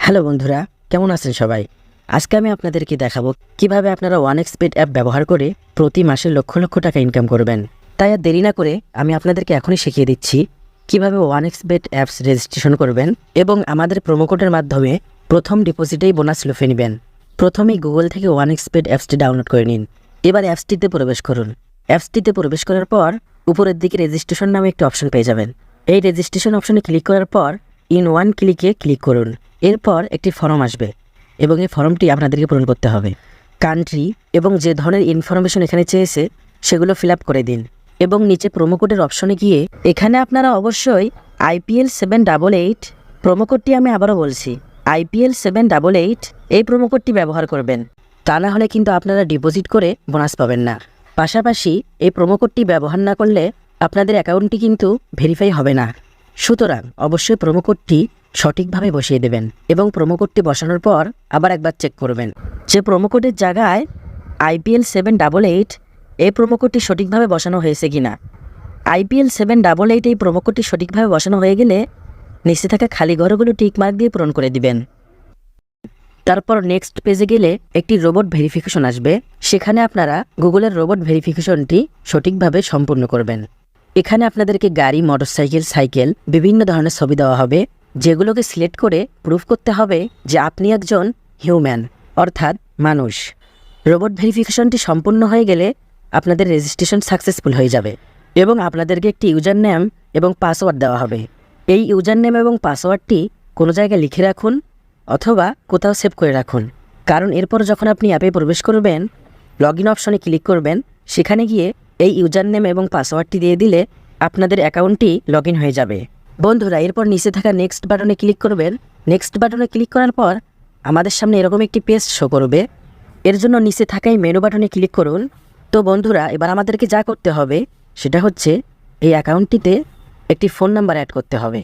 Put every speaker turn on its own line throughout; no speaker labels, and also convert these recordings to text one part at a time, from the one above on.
Hello বন্ধুরা, কেমন আছেন সবাই? আজকে আমি আপনাদেরকে দেখাবো কিভাবে আপনারা ওয়ানএক্সপেড অ্যাপ ব্যবহার করে প্রতি মাসে লক্ষ লক্ষ টাকা ইনকাম করবেন। তাই আর দেরি না করে আমি আপনাদেরকে এখনই শিখিয়ে দিচ্ছি কিভাবে ওয়ানএক্সপেড অ্যাপস রেজিস্ট্রেশন করবেন এবং আমাদের প্রোমো কোডের মাধ্যমে প্রথম ডিপোজিটেই বোনাস লুফে নেবেন। প্রথমেই গুগল থেকে ওয়ানএক্সপেড অ্যাপসটি ডাউনলোড করে নিন। এবার অ্যাপসটিতে প্রবেশ করুন। অ্যাপসটিতে প্রবেশ করার পর উপরের দিকে রেজিস্ট্রেশন নামে একটি অপশন পেয়ে যাবেন। এই রেজিস্ট্রেশন অপশনে ক্লিক করার পর ইন ওয়ান ক্লিকে ক্লিক করুন। এরপর একটি ফর্ম আসবে এবং এই ফর্মটি আপনাদেরকে পূরণ করতে হবে। কান্ট্রি এবং যে ধরনের ইনফরমেশন এখানে চেয়েছে সেগুলো ফিল আপ করে দিন এবং নিচে প্রোমো কোডের অপশনে গিয়ে এখানে আপনারা অবশ্যই IPL 788 প্রোমো কোডটি আমি আবারও বলছি IPL 788 এই প্রোমো কোডটি ব্যবহার করবেন। তা না হলে কিন্তু আপনারা ডিপোজিট করে বোনাস পাবেন না। পাশাপাশি এই প্রোমো কোডটি ব্যবহার না করলে আপনাদের অ্যাকাউন্টটি কিন্তু ভেরিফাই হবে না। সুতরাং অবশ্যই প্রোমো কোডটি সঠিকভাবে বসিয়ে দেবেন এবং প্রোমো কোডটি বসানোর পর আবার একবার চেক করবেন যে প্রোমো কোডের জায়গায় IPL 788 এই প্রোমো কোডটি সঠিকভাবে বসানো হয়েছে কিনা। IPL 788 এই প্রোমো কোডটি সঠিকভাবে বসানো হয়ে গেলে নিচে থাকা খালি ঘরগুলো টিক মার্ক দিয়ে পূরণ করে দিবেন। তারপর নেক্সট পেজে গেলে একটি রোবট ভেরিফিকেশন আসবে। সেখানে আপনারা গুগলের রোবট ভেরিফিকেশনটি সঠিকভাবে সম্পূর্ণ করবেন। এখানে আপনাদেরকে গাড়ি, মোটরসাইকেল, সাইকেল বিভিন্ন ধরনের ছবি দেওয়া হবে, যেগুলোকে সিলেক্ট করে প্রুফ করতে হবে যে আপনি একজন হিউম্যান অর্থাৎ মানুষ। রোবট ভেরিফিকেশনটি সম্পূর্ণ হয়ে গেলে আপনাদের রেজিস্ট্রেশন সাকসেসফুল হয়ে যাবে এবং আপনাদেরকে একটি ইউজার নেম এবং পাসওয়ার্ড দেওয়া হবে। এই ইউজার নেম এবং পাসওয়ার্ডটি কোনো জায়গায় লিখে রাখুন অথবা কোথাও সেভ করে রাখুন, কারণ এরপর যখন আপনি অ্যাপে প্রবেশ করবেন লগ ইন অপশনে ক্লিক করবেন, সেখানে গিয়ে এই ইউজার নেম এবং পাসওয়ার্ডটি দিয়ে দিলে আপনাদের অ্যাকাউন্টটি লগ ইন হয়ে যাবে। বন্ধুরা, এরপর নিচে থাকা নেক্সট বাটনে ক্লিক করবেন। নেক্সট বাটনে ক্লিক করার পর আমাদের সামনে এরকম একটি পেজ শো করবে। এর জন্য নিচে থাকা এই মেনু বাটনে ক্লিক করুন। তো বন্ধুরা, এবার আমাদেরকে যা করতে হবে সেটা হচ্ছে এই অ্যাকাউন্টটিতে একটি ফোন নাম্বার অ্যাড করতে হবে।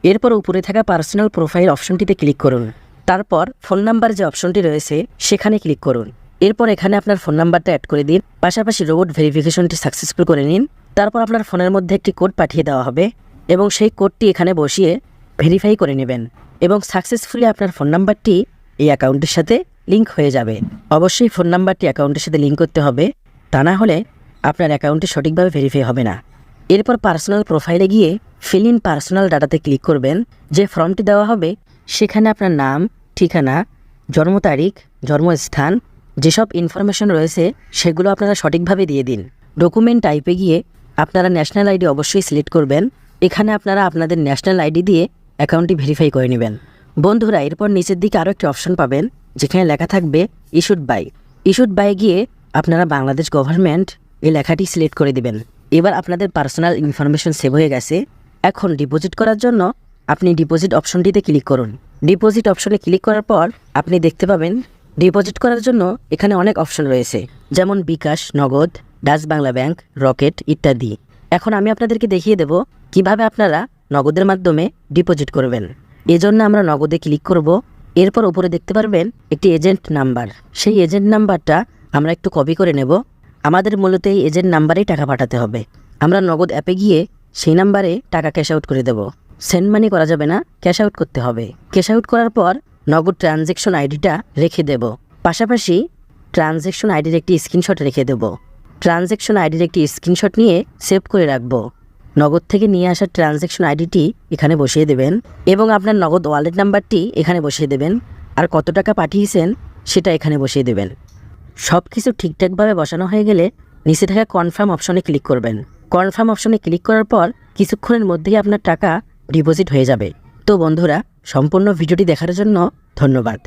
এরপর উপরে থাকা পার্সোনাল প্রোফাইল অপশনটিতে ক্লিক করুন। তারপর ফোন নাম্বার যে অপশনটি রয়েছে সেখানে ক্লিক করুন। এরপর এখানে আপনার ফোন নাম্বারটা অ্যাড করে দিন, পাশাপাশি রোবট ভেরিফিকেশনটি সাকসেসফুল করে নিন। তারপর আপনার ফোনের মধ্যে একটি কোড পাঠিয়ে দেওয়া হবে এবং সেই কোডটি এখানে বসিয়ে ভেরিফাই করে নেবেন এবং সাকসেসফুলি আপনার ফোন নাম্বারটি এই অ্যাকাউন্টের সাথে লিঙ্ক হয়ে যাবে। অবশ্যই ফোন নাম্বারটি অ্যাকাউন্টের সাথে লিঙ্ক করতে হবে, তা না হলে আপনার অ্যাকাউন্টটি সঠিকভাবে ভেরিফাই হবে না। এরপর পার্সোনাল প্রোফাইলে গিয়ে ফিল ইন পার্সোনাল ডাটাতে ক্লিক করবেন। যে ফর্মটি দেওয়া হবে সেখানে আপনার নাম, ঠিকানা, জন্ম তারিখ, জন্মস্থান যেসব ইনফরমেশন রয়েছে সেগুলো আপনারা সঠিকভাবে দিয়ে দিন। ডকুমেন্ট টাইপে গিয়ে আপনারা ন্যাশনাল আইডি অবশ্যই সিলেক্ট করবেন। এখানে আপনারা আপনাদের ন্যাশনাল আইডি দিয়ে অ্যাকাউন্টটি ভেরিফাই করে নেবেন। বন্ধুরা, এরপর নিচের দিকে আরও একটি অপশন পাবেন যেখানে লেখা থাকবে ইস্যুড বাই গিয়ে আপনারা বাংলাদেশ গভর্নমেন্ট এই লেখাটি সিলেক্ট করে দিবেন। এবার আপনাদের পার্সোনাল ইনফরমেশন সেভ হয়ে গেছে। এখন ডিপোজিট করার জন্য আপনি ডিপোজিট অপশনটিতে ক্লিক করুন। ডিপোজিট অপশনে ক্লিক করার পর আপনি দেখতে পাবেন ডিপোজিট করার জন্য এখানে অনেক অপশন রয়েছে, যেমন বিকাশ, নগদ, ডাচ বাংলা ব্যাংক, রকেট ইত্যাদি। এখন আমি আপনাদেরকে দেখিয়ে দেব কিভাবে আপনারা নগদের মাধ্যমে ডিপোজিট করবেন। এজন্য আমরা নগদে ক্লিক করব। এরপর উপরে দেখতে পারবেন একটি এজেন্ট নাম্বার। সেই এজেন্ট নাম্বারটা আমরা একটু কপি করে নেব। আমাদের মূলত এই এজেন্ট নাম্বারেই টাকা পাঠাতে হবে। আমরা নগদ অ্যাপে গিয়ে সেই নাম্বারে টাকা ক্যাশ আউট করে দেব। সেন্ড মানি করা যাবে না, ক্যাশ আউট করতে হবে। ক্যাশ আউট করার পর নগদ ট্রানজ্যাকশন আইডিটা রেখে দেব। পাশাপাশি ট্রানজ্যাকশন আইডির একটি স্ক্রিনশট রেখে দেব। ট্রানজ্যাকশন আইডির একটি স্ক্রিনশট নিয়ে সেভ করে রাখবো। নগদ থেকে নিয়ে আসা ট্রানজ্যাকশন আইডিটি এখানে বসিয়ে দেবেন এবং আপনার নগদ ওয়ালেট নাম্বারটি এখানে বসিয়ে দেবেন, আর কত টাকা পাঠিয়েছেন সেটা এখানে বসিয়ে দেবেন। সব কিছু ঠিকঠাকভাবে বসানো হয়ে গেলে নিচে থাকা কনফার্ম অপশনে ক্লিক করবেন। কনফার্ম অপশনে ক্লিক করার পর কিছুক্ষণের মধ্যেই আপনার টাকা ডিপোজিট হয়ে যাবে। তো বন্ধুরা, সম্পূর্ণ ভিডিওটি দেখার জন্য ধন্যবাদ।